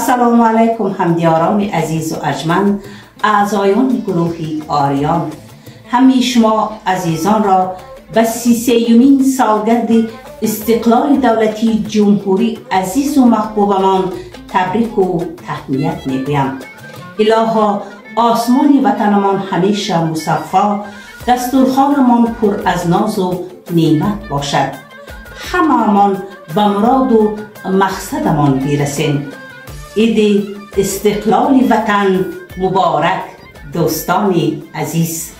السلام علیکم همدیاران عزیز و ارجمند، اعضایان گروه آریان. همه شما عزیزان را به 33مین سالگرد استقلال دولتی جمهوری عزیز و محبوبمان تبریک و تهنیت میگویم. الها آسمان وطنمان همیشه مصفا، دستورخانمان پر از ناز و نعمت باشد. همه‌مان به مراد و مقصدمان برسیم. عید استقلال وطن مبارک دوستان عزیز.